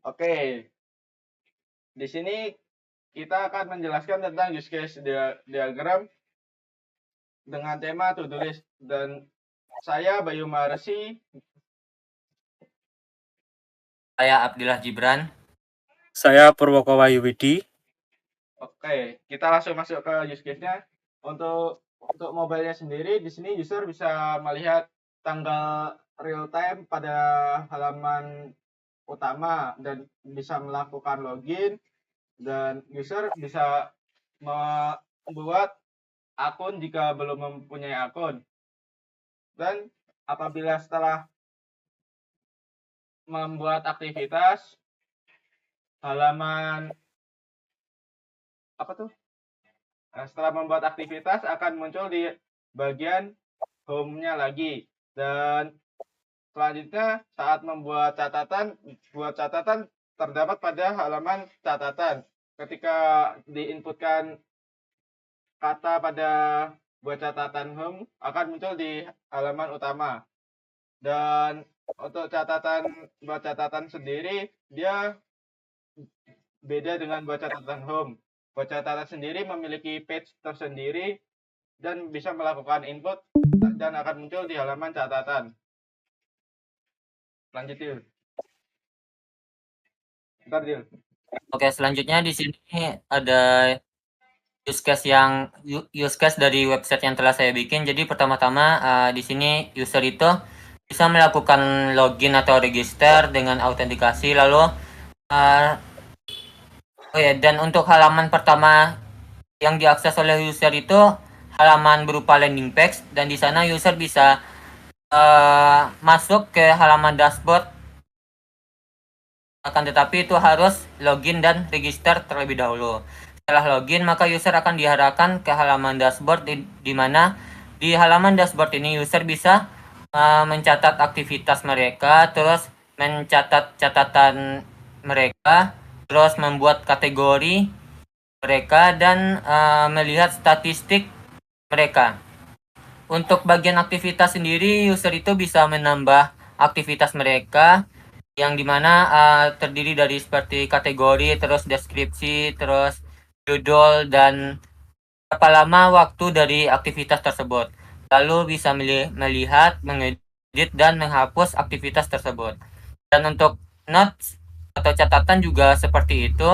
Oke, di sini kita akan menjelaskan tentang use case diagram dengan tema to-do list. Dan saya Bayu Maresi. Saya Abdillah Gibran. Saya Purwoko Wahyuwidi. Oke, kita langsung masuk ke use case-nya. Untuk mobile-nya sendiri, di sini user bisa melihat tanggal real time pada halaman utama dan bisa melakukan login, dan user bisa membuat akun jika belum mempunyai akun. Dan apabila setelah membuat aktivitas, halaman setelah membuat aktivitas akan muncul di bagian home-nya lagi. Dan selanjutnya saat membuat catatan, terdapat pada halaman catatan. Ketika diinputkan kata pada buat catatan home, akan muncul di halaman utama. Dan untuk buat catatan sendiri, dia beda dengan buat catatan home. Buat catatan sendiri memiliki page tersendiri dan bisa melakukan input dan akan muncul di halaman catatan. Lanjut, Dil. Bentar, Dil. Oke, selanjutnya di sini ada use case dari website yang telah saya bikin. Jadi pertama-tama di sini user itu bisa melakukan login atau register dengan autentikasi. Lalu dan untuk halaman pertama yang diakses oleh user itu halaman berupa landing page, dan di sana user bisa masuk ke halaman dashboard. Akan tetapi itu harus login dan register terlebih dahulu. Setelah login, maka user akan diarahkan ke halaman dashboard, di mana di halaman dashboard ini user bisa mencatat aktivitas mereka, terus mencatat catatan mereka, terus membuat kategori mereka, dan melihat statistik mereka. Untuk bagian aktivitas sendiri, user itu bisa menambah aktivitas mereka, yang dimana terdiri dari seperti kategori, terus deskripsi, terus judul, dan berapa lama waktu dari aktivitas tersebut. Lalu bisa melihat, mengedit, dan menghapus aktivitas tersebut. Dan untuk notes atau catatan juga seperti itu.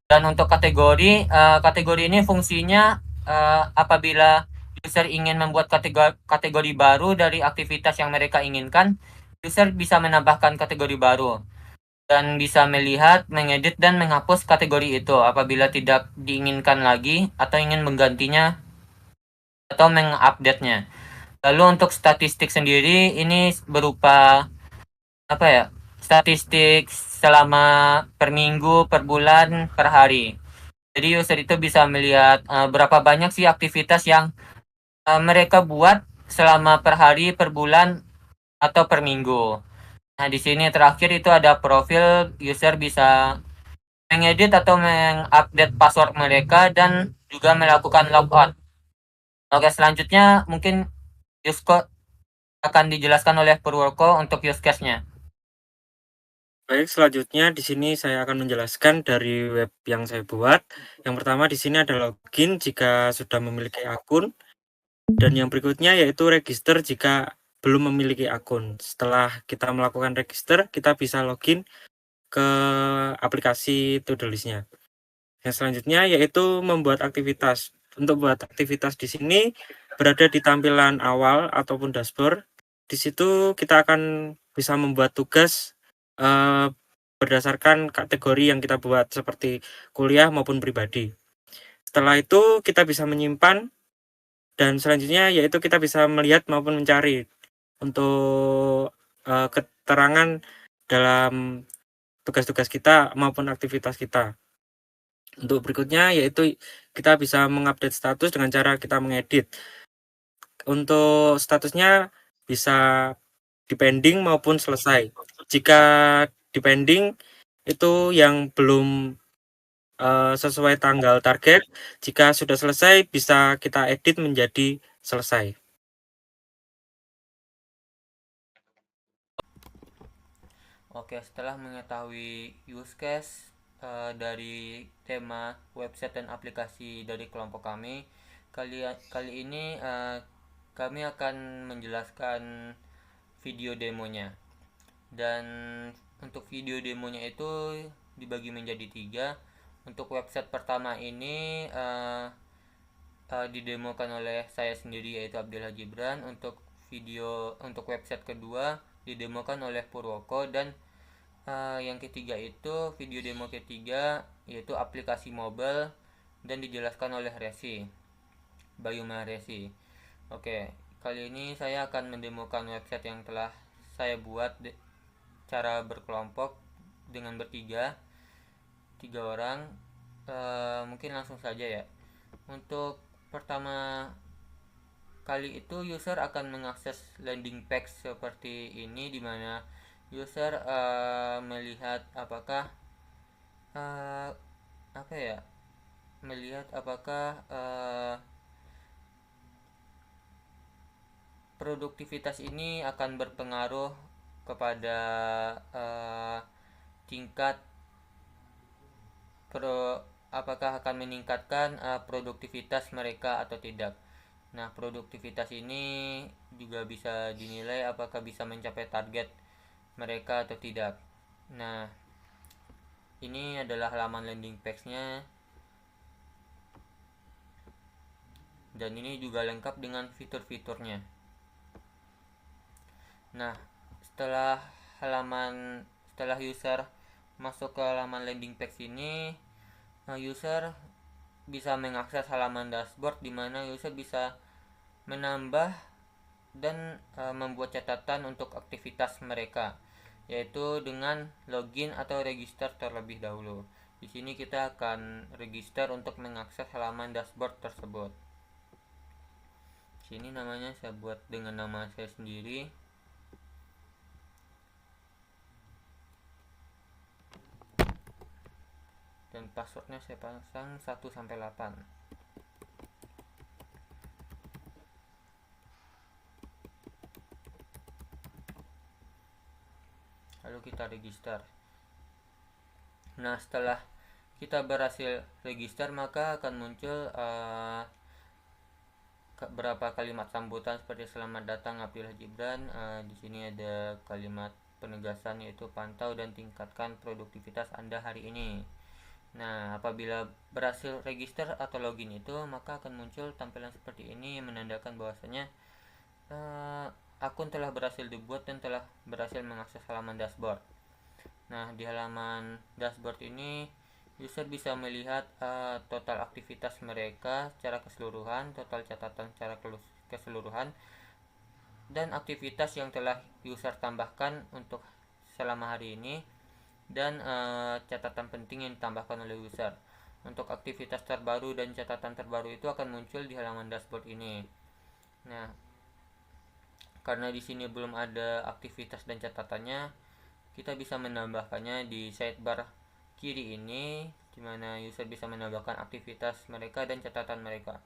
Dan untuk kategori ini fungsinya apabila user ingin membuat kategori baru dari aktivitas yang mereka inginkan, user bisa menambahkan kategori baru dan bisa melihat, mengedit, dan menghapus kategori itu apabila tidak diinginkan lagi atau ingin menggantinya atau mengupdate-nya. Lalu untuk statistik sendiri ini berupa statistik selama per minggu, per bulan, per hari. Jadi user itu bisa melihat berapa banyak sih aktivitas yang mereka buat selama per hari, per bulan, atau per minggu. Nah, di sini terakhir itu ada profil, user bisa mengedit atau mengupdate password mereka dan juga melakukan logout. Oke, selanjutnya mungkin use case akan dijelaskan oleh Purwoko untuk use case-nya. Baik, selanjutnya di sini saya akan menjelaskan dari web yang saya buat. Yang pertama di sini ada login jika sudah memiliki akun, dan yang berikutnya yaitu register jika belum memiliki akun. Setelah kita melakukan register, kita bisa login ke aplikasi to-do list-nya. Yang selanjutnya yaitu membuat aktivitas. Untuk buat aktivitas di sini berada di tampilan awal ataupun dashboard. Di situ kita akan bisa membuat tugas berdasarkan kategori yang kita buat seperti kuliah maupun pribadi. Setelah itu kita bisa menyimpan, dan selanjutnya yaitu kita bisa melihat maupun mencari untuk keterangan dalam tugas-tugas kita maupun aktivitas kita. Untuk berikutnya yaitu kita bisa mengupdate status dengan cara kita mengedit. Untuk statusnya bisa depending maupun selesai. Jika depending itu yang belum sesuai tanggal target, jika sudah selesai bisa kita edit menjadi selesai. Oke, setelah mengetahui use case dari tema website dan aplikasi dari kelompok kami, kali ini kami akan menjelaskan video demonya. Dan untuk video demonya itu dibagi menjadi 3. Untuk website pertama ini didemokan oleh saya sendiri, yaitu Abdillah Gibran. Untuk website kedua didemokan oleh Purwoko, dan yang ketiga itu video demo ketiga yaitu aplikasi mobile, dan dijelaskan oleh Bayuma Resi. Oke, kali ini saya akan mendemokan website yang telah saya buat cara berkelompok dengan tiga orang. Mungkin langsung saja ya. Untuk pertama kali itu user akan mengakses landing page seperti ini, dimana user melihat apakah produktivitas ini akan berpengaruh kepada tingkat apakah akan meningkatkan produktivitas mereka atau tidak. Nah, produktivitas ini juga bisa dinilai apakah bisa mencapai target mereka atau tidak. Nah, ini adalah halaman landing page-nya, dan ini juga lengkap dengan fitur-fiturnya. Nah, setelah user masuk ke halaman landing page ini, user bisa mengakses halaman dashboard, di mana user bisa menambah dan membuat catatan untuk aktivitas mereka, yaitu dengan login atau register terlebih dahulu. Di sini kita akan register untuk mengakses halaman dashboard tersebut. Sini namanya saya buat dengan nama saya sendiri. Dan passwordnya saya pasang 1-8. Lalu kita register. Nah, setelah kita berhasil register, maka akan muncul beberapa kalimat sambutan seperti selamat datang Abdillah Gibran. Di sini ada kalimat penegasan, yaitu pantau dan tingkatkan produktivitas Anda hari ini. Nah, apabila berhasil register atau login itu, maka akan muncul tampilan seperti ini yang menandakan bahwasanya akun telah berhasil dibuat dan telah berhasil mengakses halaman dashboard. Nah, di halaman dashboard ini user bisa melihat total aktivitas mereka secara keseluruhan, total catatan secara keseluruhan, dan aktivitas yang telah user tambahkan untuk selama hari ini, dan catatan penting yang ditambahkan oleh user. Untuk aktivitas terbaru dan catatan terbaru itu akan muncul di halaman dashboard ini. Nah, karena di sini belum ada aktivitas dan catatannya, kita bisa menambahkannya di sidebar kiri ini, di mana user bisa menambahkan aktivitas mereka dan catatan mereka.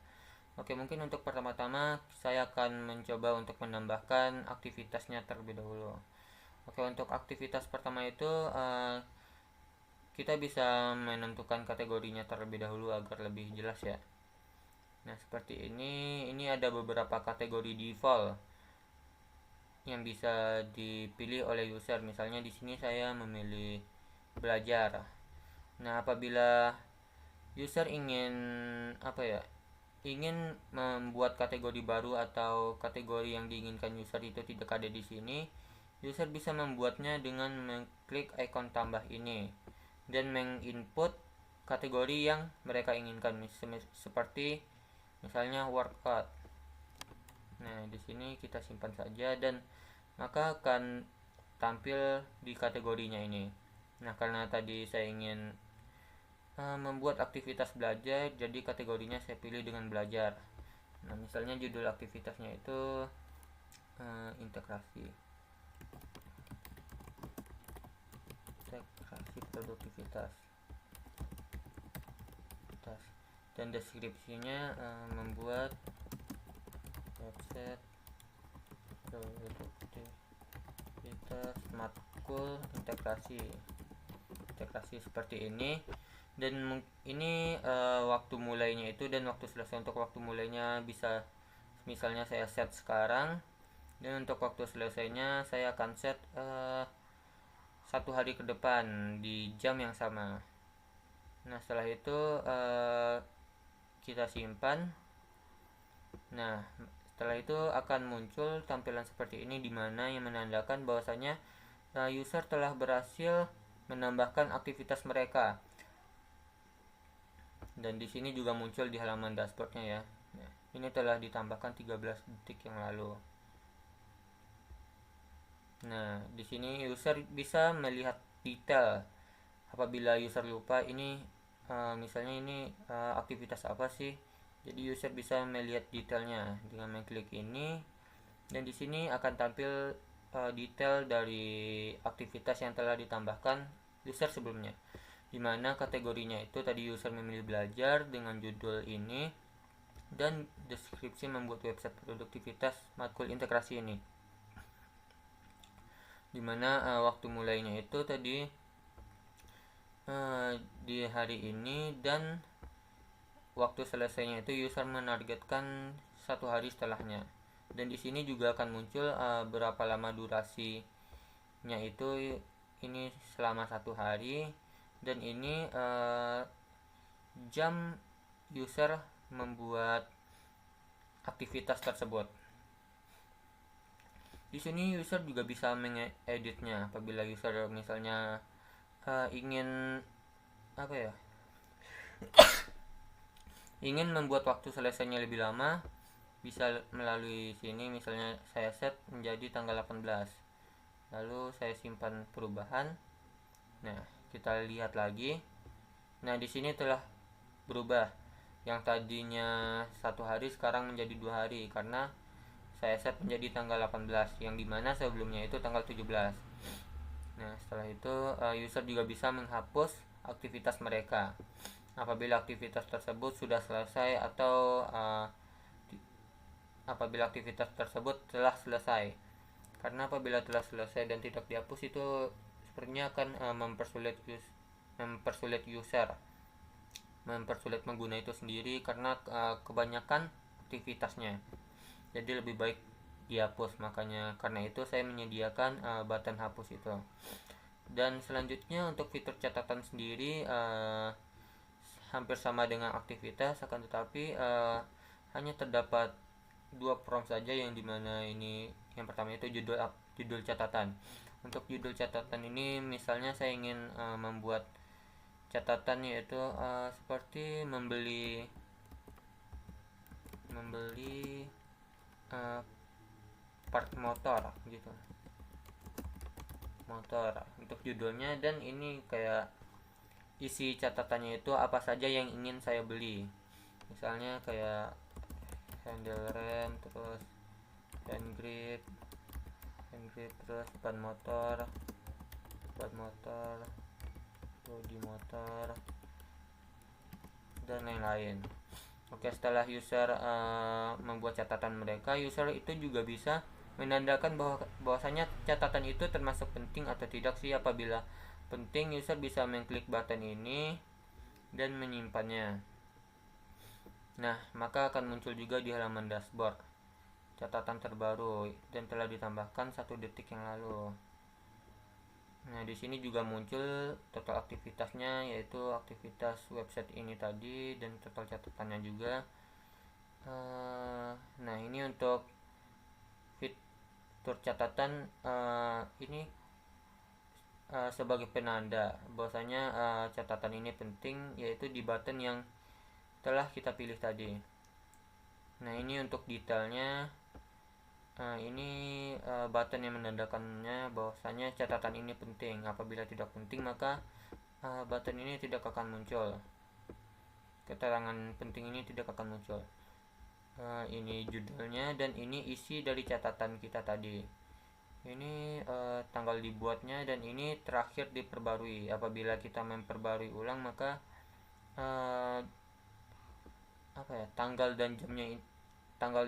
Oke, mungkin untuk pertama-tama saya akan mencoba untuk menambahkan aktivitasnya terlebih dahulu. Oke, untuk aktivitas pertama itu kita bisa menentukan kategorinya terlebih dahulu agar lebih jelas ya. Nah, seperti ini ada beberapa kategori default yang bisa dipilih oleh user. Misalnya di sini saya memilih belajar. Nah, apabila user ingin membuat kategori baru atau kategori yang diinginkan user itu tidak ada di sini, user bisa membuatnya dengan mengklik ikon tambah ini dan menginput kategori yang mereka inginkan, seperti misalnya workout. Nah, di sini kita simpan saja, dan maka akan tampil di kategorinya ini. Nah, karena tadi saya ingin membuat aktivitas belajar, jadi kategorinya saya pilih dengan belajar. Nah, misalnya judul aktivitasnya itu integrasi produktivitas, dan deskripsinya membuat website produktivitas matkul integrasi seperti ini. Dan ini waktu mulainya itu dan waktu selesai. Untuk waktu mulainya bisa misalnya saya set sekarang, dan untuk waktu selesainya saya akan set 1 hari ke depan di jam yang sama. Nah setelah itu kita simpan. Nah setelah itu akan muncul tampilan seperti ini, dimana yang menandakan bahwasanya user telah berhasil menambahkan aktivitas mereka. Dan di sini juga muncul di halaman dashboardnya ya. Nah, ini telah ditambahkan 13 detik yang lalu. Nah di sini user bisa melihat detail. Apabila user lupa ini misalnya ini aktivitas apa sih, jadi user bisa melihat detailnya dengan mengklik ini, dan di sini akan tampil detail dari aktivitas yang telah ditambahkan user sebelumnya, dimana kategorinya itu tadi user memilih belajar dengan judul ini, dan deskripsi membuat website produktivitas matkul integrasi ini, dimana waktu mulainya itu tadi di hari ini, dan waktu selesainya itu user menargetkan 1 hari setelahnya. Dan di sini juga akan muncul berapa lama durasinya itu, ini selama 1 hari, dan ini jam user membuat aktivitas tersebut. Di sini user juga bisa mengeditnya apabila user misalnya ingin ingin membuat waktu selesainya lebih lama, bisa melalui sini. Misalnya saya set menjadi tanggal 18, lalu saya simpan perubahan. Nah kita lihat lagi. Nah di sini telah berubah, yang tadinya 1 hari sekarang menjadi 2 hari karena saya set menjadi tanggal 18, yang dimana sebelumnya itu tanggal 17. Nah setelah itu user juga bisa menghapus aktivitas mereka apabila aktivitas tersebut sudah selesai, atau apabila aktivitas tersebut telah selesai. Karena apabila telah selesai dan tidak dihapus itu sepertinya akan mempersulit user, mempersulit pengguna itu sendiri karena kebanyakan aktivitasnya. Jadi lebih baik dihapus. Makanya karena itu saya menyediakan button hapus itu. Dan selanjutnya untuk fitur catatan sendiri hampir sama dengan aktivitas, akan tetapi hanya terdapat 2 prompt saja, yang dimana ini yang pertama itu judul catatan. Untuk judul catatan ini misalnya saya ingin membuat catatan, yaitu seperti membeli part motor gitu, untuk judulnya. Dan ini kayak isi catatannya itu apa saja yang ingin saya beli, misalnya kayak handle rem, terus hand grip, terus ban motor, bodi motor, dan lain-lain. Oke, setelah user membuat catatan mereka, user itu juga bisa menandakan bahwasanya catatan itu termasuk penting atau tidak sih. Apabila penting, user bisa mengklik button ini dan menyimpannya. Nah maka akan muncul juga di halaman dashboard catatan terbaru dan telah ditambahkan 1 detik yang lalu. Nah di sini juga muncul total aktivitasnya, yaitu aktivitas website ini tadi, dan total catatannya juga. Nah ini untuk fitur catatan ini sebagai penanda bahwasanya catatan ini penting, yaitu di button yang telah kita pilih tadi. Nah ini untuk detailnya. Ini button yang menandakannya bahwasanya catatan ini penting. Apabila tidak penting, maka button ini tidak akan muncul, keterangan penting ini tidak akan muncul. Ini judulnya, dan ini isi dari catatan kita tadi. Ini tanggal dibuatnya, dan ini terakhir diperbarui. Apabila kita memperbarui ulang, maka tanggal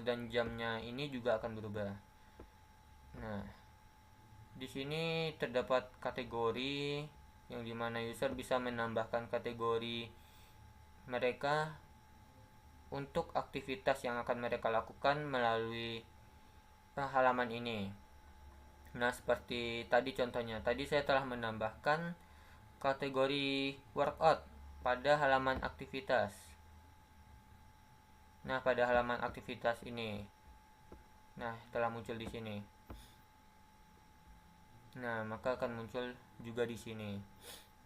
dan jamnya ini juga akan berubah. Nah Di sini terdapat kategori yang dimana user bisa menambahkan kategori mereka untuk aktivitas yang akan mereka lakukan melalui halaman ini. Nah, seperti tadi contohnya, tadi saya telah menambahkan kategori workout pada halaman aktivitas. Nah, pada halaman aktivitas ini. Nah, telah muncul di sini. Nah, maka akan muncul juga di sini.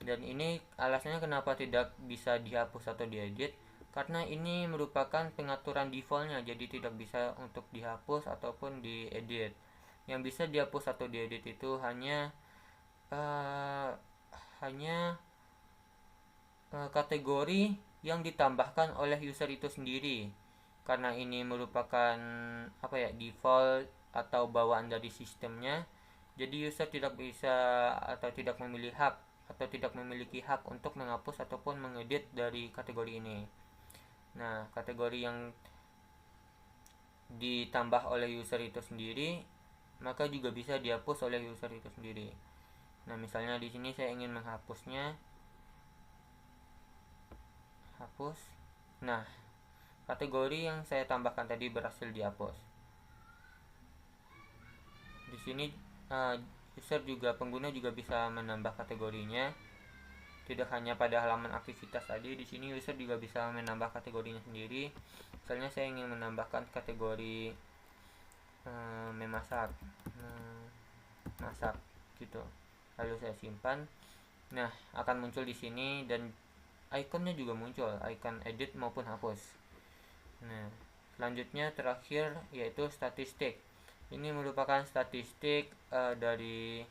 Dan ini alasannya kenapa tidak bisa dihapus atau diedit, karena ini merupakan pengaturan defaultnya, jadi tidak bisa untuk dihapus ataupun diedit. Yang bisa dihapus atau diedit itu hanya kategori yang ditambahkan oleh user itu sendiri, karena ini merupakan default atau bawaan dari sistemnya. Jadi user tidak bisa atau tidak memiliki hak untuk menghapus ataupun mengedit dari kategori ini. Nah, kategori yang ditambah oleh user itu sendiri maka juga bisa dihapus oleh user itu sendiri. Nah, misalnya di sini saya ingin menghapusnya. Hapus. Nah, kategori yang saya tambahkan tadi berhasil dihapus. Di sini pengguna juga bisa menambah kategorinya. Tidak hanya pada halaman aktivitas tadi, di sini user juga bisa menambah kategorinya sendiri. Misalnya saya ingin menambahkan kategori memasak, masak gitu. Lalu saya simpan. Nah, akan muncul di sini dan ikonnya juga muncul, icon edit maupun hapus. Nah, selanjutnya terakhir yaitu statistik. Ini merupakan statistik dari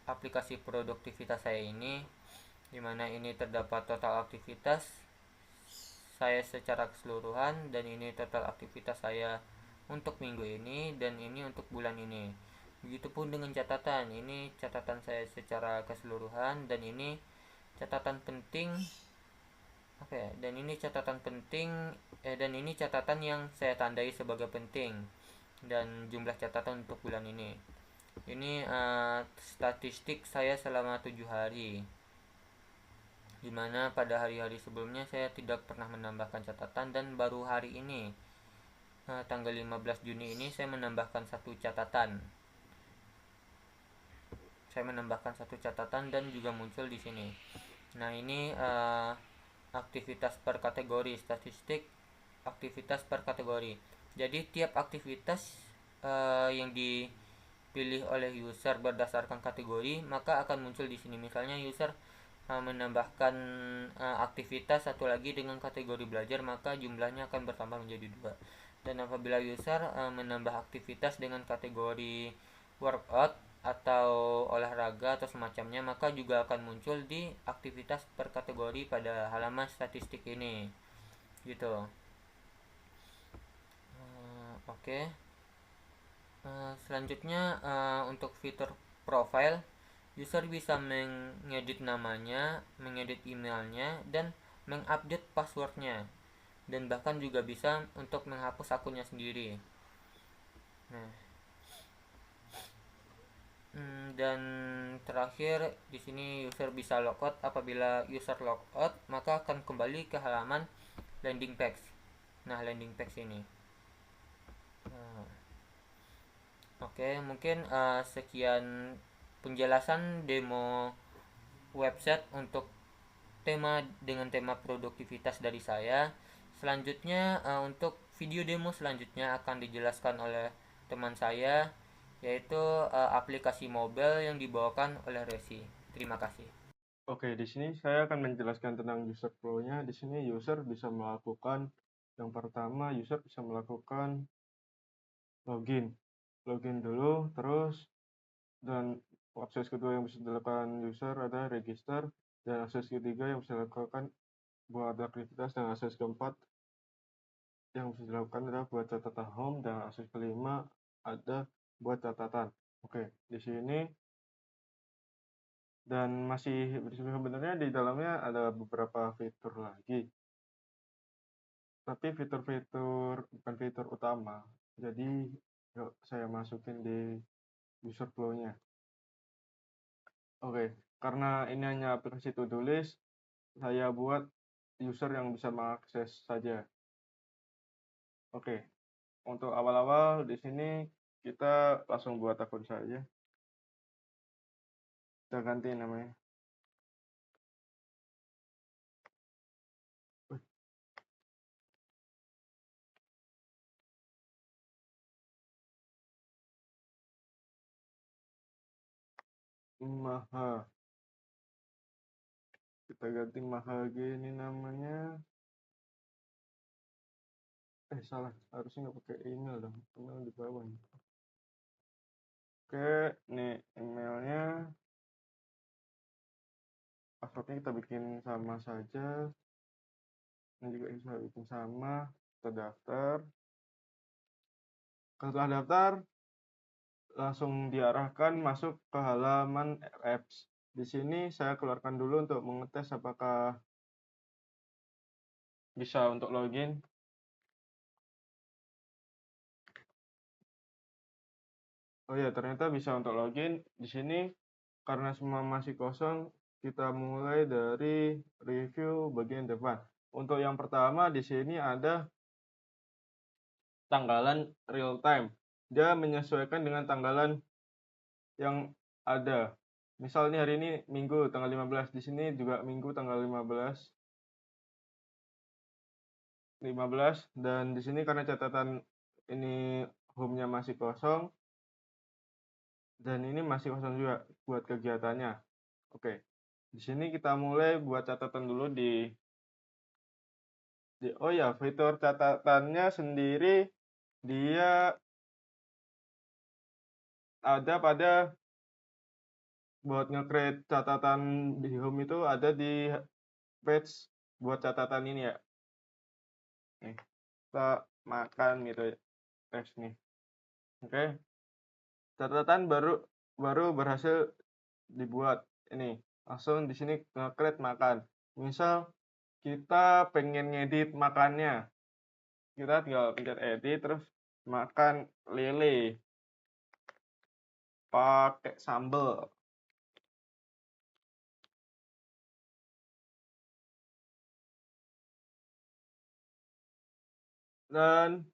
aplikasi produktivitas saya ini, dimana ini terdapat total aktivitas saya secara keseluruhan, dan ini total aktivitas saya untuk minggu ini, dan ini untuk bulan ini. Begitupun dengan catatan, ini catatan saya secara keseluruhan, dan ini catatan penting dan ini catatan yang saya tandai sebagai penting, dan jumlah catatan untuk bulan ini. Ini statistik saya selama 7 hari, dimana pada hari-hari sebelumnya saya tidak pernah menambahkan catatan, dan baru hari ini tanggal 15 Juni ini saya menambahkan satu catatan. Dan juga muncul di sini. Nah, ini aktivitas per kategori, statistik aktivitas per kategori. Jadi tiap aktivitas yang dipilih oleh user berdasarkan kategori maka akan muncul di sini. Misalnya user menambahkan aktivitas satu lagi dengan kategori belajar, maka jumlahnya akan bertambah menjadi 2. Dan apabila user menambah aktivitas dengan kategori workout atau olahraga atau semacamnya, maka juga akan muncul di aktivitas per kategori pada halaman statistik ini gitu. Oke. Selanjutnya untuk fitur profile, user bisa mengedit namanya, mengedit emailnya, dan mengupdate passwordnya, dan bahkan juga bisa untuk menghapus akunnya sendiri. Nah, dan terakhir di sini user bisa logout. Apabila user logout maka akan kembali ke halaman landing page. Nah, landing page ini. Oke, mungkin sekian penjelasan demo website untuk dengan tema produktivitas dari saya. Selanjutnya untuk video demo selanjutnya akan dijelaskan oleh teman saya, yaitu aplikasi mobile yang dibawakan oleh Resi. Terima kasih. Oke, di sini saya akan menjelaskan tentang user flow-nya. Di sini user bisa melakukan, yang pertama user bisa melakukan login dulu, terus, dan akses kedua yang bisa dilakukan user adalah register, dan akses ketiga yang bisa dilakukan buat aktivitas, dan akses keempat yang bisa dilakukan adalah buat catatan home, dan akses kelima ada buat catatan. Oke, di sini dan masih sebenarnya di dalamnya ada beberapa fitur lagi. tapi fitur-fitur bukan fitur utama. Jadi yuk saya masukin di user flow-nya. Oke, karena ini hanya aplikasi to-do list, saya buat user yang bisa mengakses saja. Oke, untuk awal-awal di sini kita langsung buat akun saja. Kita ganti namanya. Maha. Kita ganti Maha gini namanya. Salah, harusnya nggak pakai email dong. Email di bawah. Oke, nih emailnya. Passwordnya kita bikin sama saja. Ini juga bisa bikin sama. Kita daftar. Setelah daftar, langsung diarahkan masuk ke halaman apps. Di sini saya keluarkan dulu untuk mengetes apakah bisa untuk login. Oh ya, ternyata bisa untuk login. Di sini karena semua masih kosong, kita mulai dari review bagian depan. Untuk yang pertama di sini ada tanggalan real time. Dia menyesuaikan dengan tanggalan yang ada. Misalnya hari ini Minggu tanggal 15, di sini juga Minggu tanggal 15 dan di sini karena catatan ini home-nya masih kosong dan ini masih kosong juga buat kegiatannya. Oke. Di sini kita mulai buat catatan dulu oh ya, fitur catatannya sendiri dia ada pada buat nge-create catatan di home itu ada di page buat catatan ini ya. Nih, kita makan gitu ya. Nih. Oke. Catatan baru berhasil dibuat. Ini langsung di sini nge-create makan. Misal kita pengen ngedit makannya. Kita tinggal pencet edit terus makan lele pakai sambal. Dan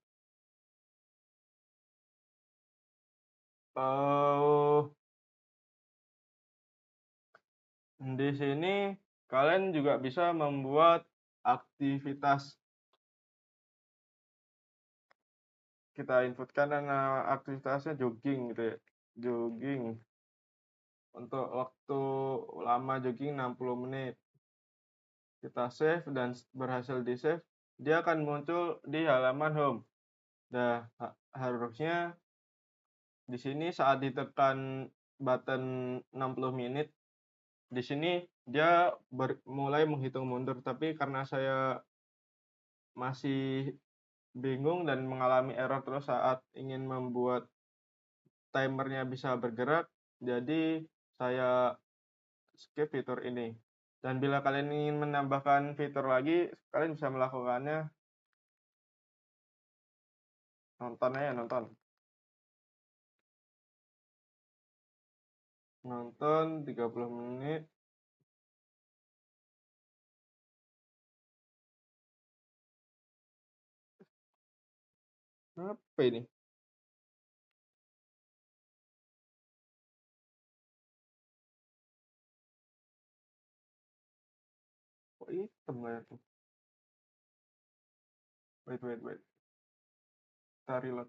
di sini kalian juga bisa membuat aktivitas. Kita inputkan dan aktivitasnya jogging gitu ya. Jogging. Untuk waktu lama jogging 60 menit. Kita save dan berhasil di save, dia akan muncul di halaman home. Nah, harusnya di sini saat ditekan button 60 menit, di sini dia mulai menghitung mundur, tapi karena saya masih bingung dan mengalami error terus saat ingin membuat timernya bisa bergerak, jadi saya skip fitur ini. Dan bila kalian ingin menambahkan fitur lagi, kalian bisa melakukannya. Nonton aja, nonton 30 menit. Apa ini? Kok hitam layarnya? Wait. Kita reload.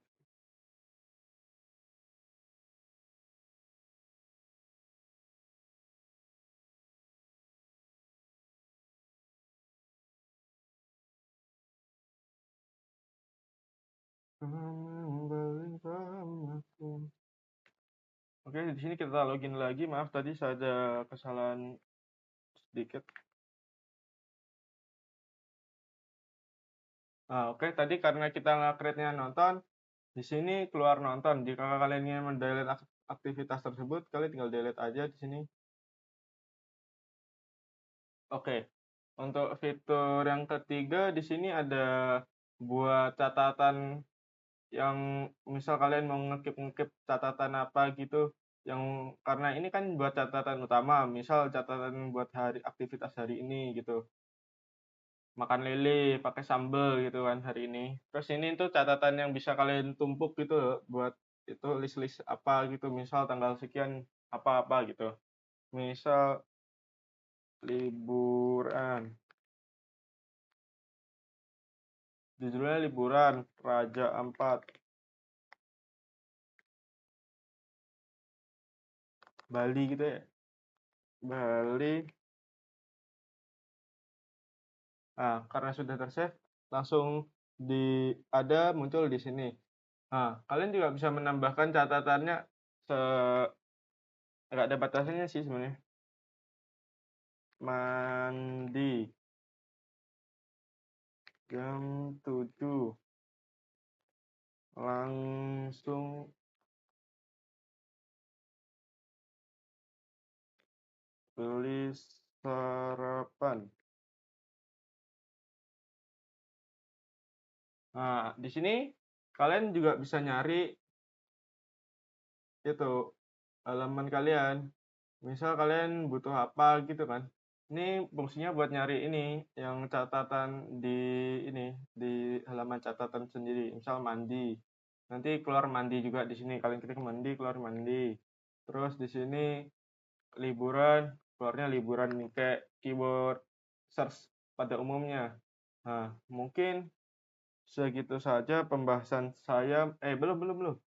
Oke, di sini kita login lagi. Maaf tadi saya ada kesalahan sedikit. Nah, oke, tadi karena kita nge-create-nya nonton, di sini keluar nonton. Jika kalian ingin mendelete aktivitas tersebut, kalian tinggal delete aja di sini. Oke. Untuk fitur yang ketiga di sini ada buat catatan yang misal kalian mau ngekip catatan apa gitu, yang karena ini kan buat catatan utama, misal catatan buat aktivitas hari ini gitu. Makan lele pakai sambal gitu kan hari ini. Terus ini tuh catatan yang bisa kalian tumpuk gitu loh, buat itu list-list apa gitu, misal tanggal sekian apa-apa gitu. Misal liburan. Judulnya liburan Raja Ampat. Bali gitu ya. Bali. Nah, karena sudah tersave, langsung muncul di sini. Nah, kalian juga bisa menambahkan catatannya se nggak ada batasannya sih sebenarnya. Mandi jam 7 langsung beli sarapan. Nah, di sini kalian juga bisa nyari itu halaman kalian. Misal kalian butuh apa gitu kan. Ini fungsinya buat nyari ini yang catatan di halaman catatan sendiri. Misal mandi. Nanti keluar mandi juga di sini. Kalian klik mandi, keluar mandi. Terus di sini liburan, keluarnya liburan nih kayak keyword search pada umumnya. Nah, mungkin segitu saja pembahasan saya. Belum.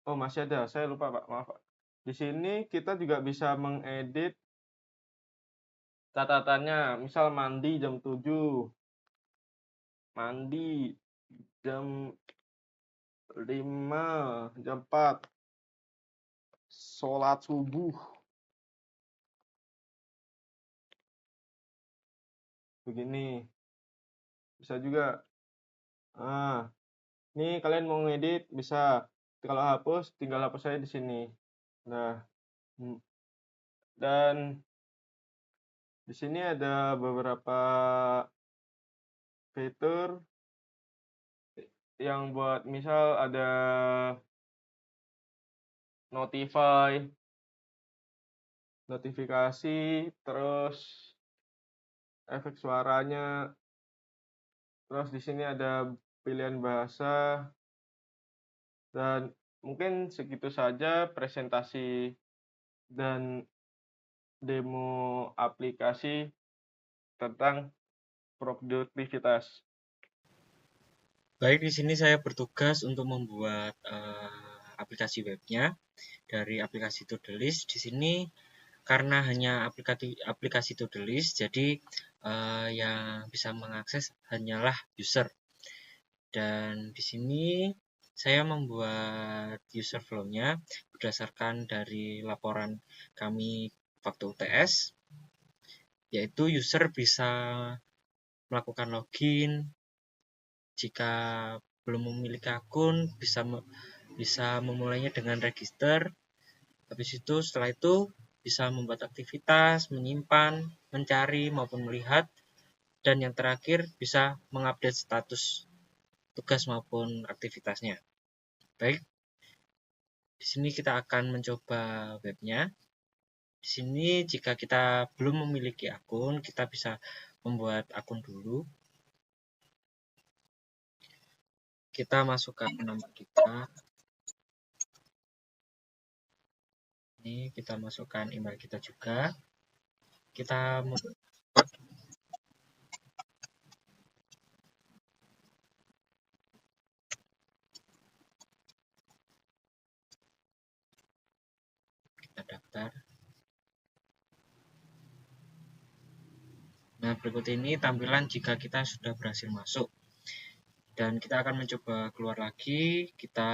Oh, masih ada. Saya lupa, Pak. Maaf, Pak. Di sini kita juga bisa mengedit catatannya. Misal mandi jam 7, mandi jam 5, jam 4, sholat subuh. Begini. Bisa juga. Nah, ini kalian mau ngedit bisa. Kalau hapus, tinggal hapus saya di sini. Nah, dan di sini ada beberapa fitur yang buat misal ada notifikasi, terus efek suaranya, terus di sini ada pilihan bahasa, dan mungkin segitu saja presentasi dan demo aplikasi tentang produktivitas. Baik, di sini saya bertugas untuk membuat aplikasi webnya dari aplikasi To-Do-List. Di sini karena hanya aplikasi To-Do-List, jadi yang bisa mengakses hanyalah user. Dan di sini saya membuat user flow-nya berdasarkan dari laporan kami waktu UTS, yaitu user bisa melakukan login. Jika belum memiliki akun, bisa memulainya dengan register. Habis itu, setelah itu bisa membuat aktivitas, menyimpan, mencari maupun melihat, dan yang terakhir bisa mengupdate status tugas maupun aktivitasnya. Baik, di sini kita akan mencoba webnya. Di sini jika kita belum memiliki akun, kita bisa membuat akun dulu. Kita masukkan nama kita. Ini kita masukkan email kita juga. Kita daftar. Nah, berikut ini tampilan jika kita sudah berhasil masuk. Dan kita akan mencoba keluar lagi. Kita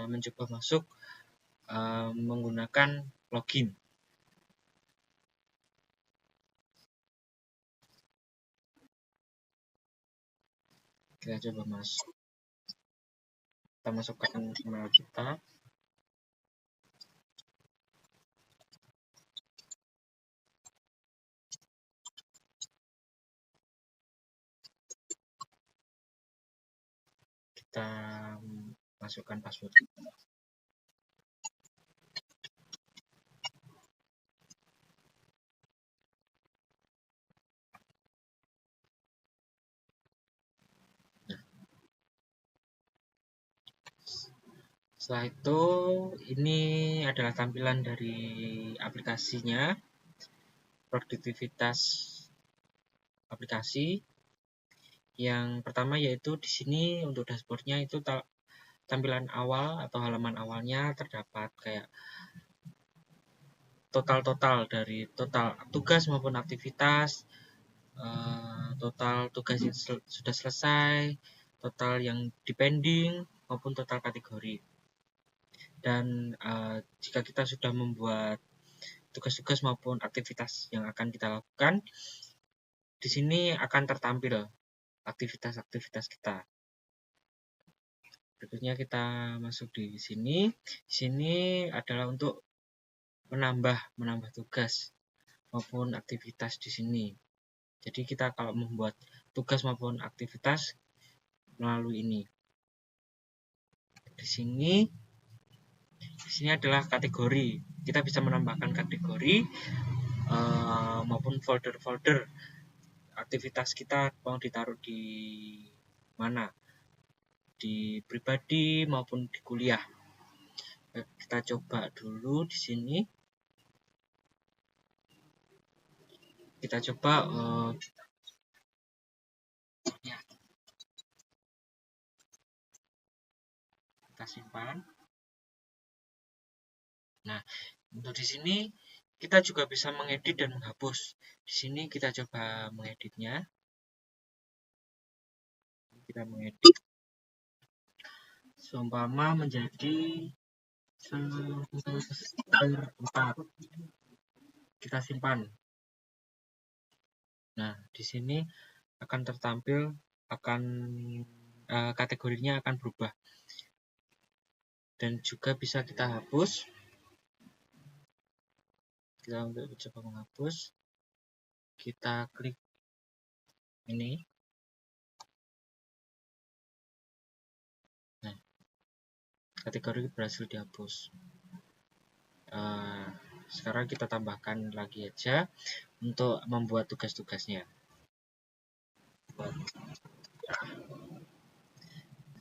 mencoba masuk menggunakan login. Kita coba masuk. Kita masukkan email kita. masukkan password. Setelah itu, ini adalah tampilan dari aplikasinya, produktivitas aplikasi. Yang pertama yaitu di sini untuk dashboardnya itu tampilan awal atau halaman awalnya terdapat kayak total dari total tugas maupun aktivitas, total tugas yang sudah selesai, total yang depending maupun total kategori. Dan jika kita sudah membuat tugas-tugas maupun aktivitas yang akan kita lakukan, di sini akan tertampil aktivitas-aktivitas kita. Berikutnya kita masuk di sini. Di sini adalah untuk menambah tugas maupun aktivitas di sini. Jadi kita kalau membuat tugas maupun aktivitas melalui ini. Di sini adalah kategori. Kita bisa menambahkan kategori maupun folder-folder aktivitas kita mau ditaruh di mana, di pribadi maupun di kuliah. Kita coba dulu di sini. Kita coba kita simpan. Nah, untuk di sini kita juga bisa mengedit dan menghapus. Di sini kita coba mengeditnya. Kita mengedit seumpama menjadi 4. Kita simpan. Nah, di sini akan tertampil kategorinya akan berubah. Dan juga bisa kita hapus. Kita untuk coba menghapus, kita klik ini. Nah, kategori berhasil dihapus. Sekarang kita tambahkan lagi aja untuk membuat tugas-tugasnya.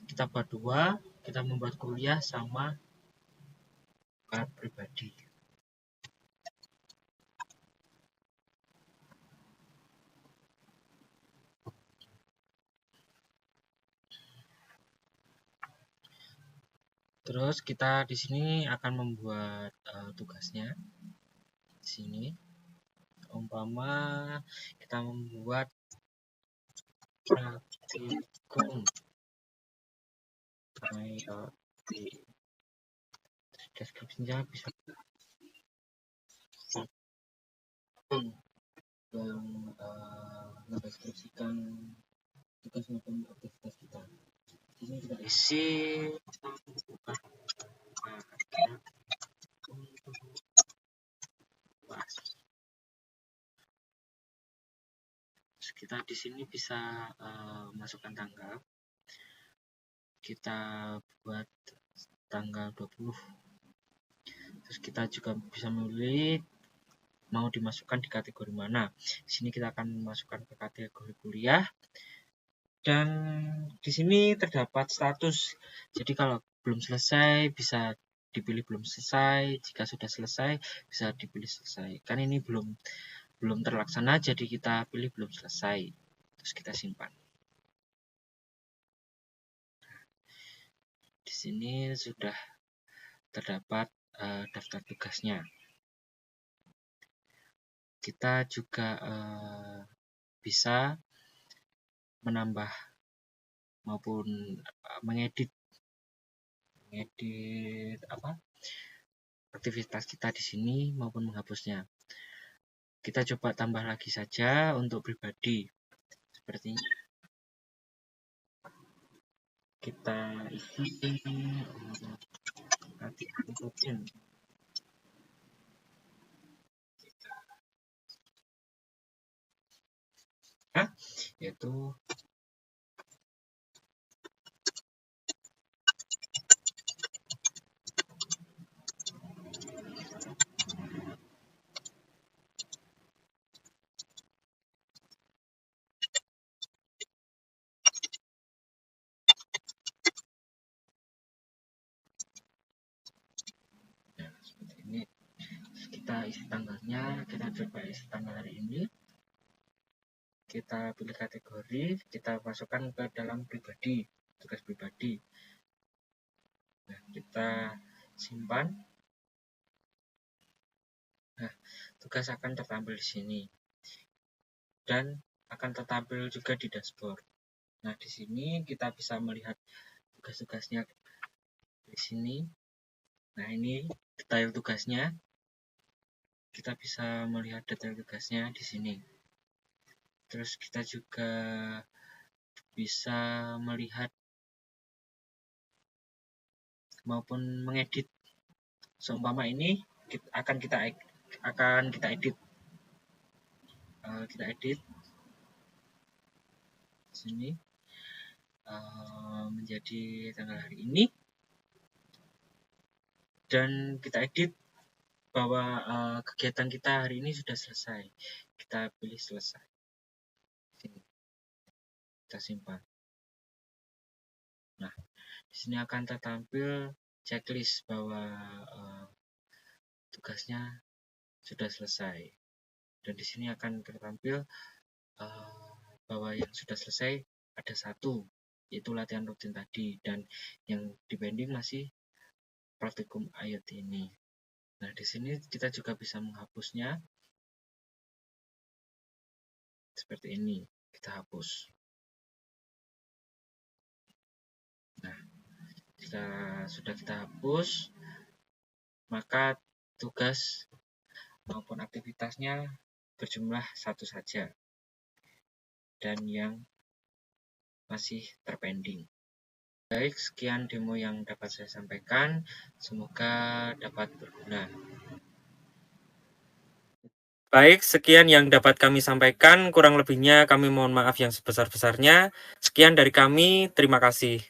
Kita buat 2, kita membuat kuliah sama pribadi. Terus kita di sini akan membuat tugasnya. Di sini, umpama kita membuat praktikum deskripsinya bisa yang mendeskripsikan tugas maupun aktivitas kita. Ini kita isi kita di sini bisa masukkan tanggal. Kita buat tanggal 20. Terus kita juga bisa memilih mau dimasukkan di kategori mana. Di sini kita akan masukkan ke kategori kuliah. Dan di sini terdapat status. Jadi kalau belum selesai bisa dipilih belum selesai. Jika sudah selesai bisa dipilih selesai. Kan ini belum terlaksana, jadi kita pilih belum selesai. Terus kita simpan. Di sini sudah terdapat daftar tugasnya. Kita juga bisa menambah maupun mengedit aktivitas kita di sini maupun menghapusnya. Kita coba tambah lagi saja untuk pribadi. Seperti ini. Kita isi yaitu kita isi tanggalnya, kita coba isi tanggal hari ini. Kita pilih kategori, kita masukkan ke dalam pribadi, tugas pribadi. Nah, kita simpan. Nah, tugas akan tertampil di sini dan akan tertampil juga di dashboard. Nah, di sini kita bisa melihat tugas-tugasnya di sini. Nah, ini detail tugasnya. Kita bisa melihat detail tugasnya di sini. Terus kita juga bisa melihat maupun mengedit. Seumpama ini akan kita edit. Kita edit sini menjadi tanggal hari ini, dan kita edit bahwa kegiatan kita hari ini sudah selesai. Kita pilih selesai. Sini. Kita simpan. Nah, di sini akan tertampil checklist bahwa tugasnya sudah selesai. Dan di sini akan tertampil bahwa yang sudah selesai ada 1, yaitu latihan rutin tadi, dan yang dipending masih praktikum IoT ini. Nah, di sini kita juga bisa menghapusnya seperti ini. Kita hapus. Nah, jika sudah kita hapus, maka tugas maupun aktivitasnya berjumlah 1 saja, dan yang masih terpending. Baik, sekian demo yang dapat saya sampaikan. Semoga dapat berguna. Baik, sekian yang dapat kami sampaikan. Kurang lebihnya kami mohon maaf yang sebesar-besarnya. Sekian dari kami, terima kasih.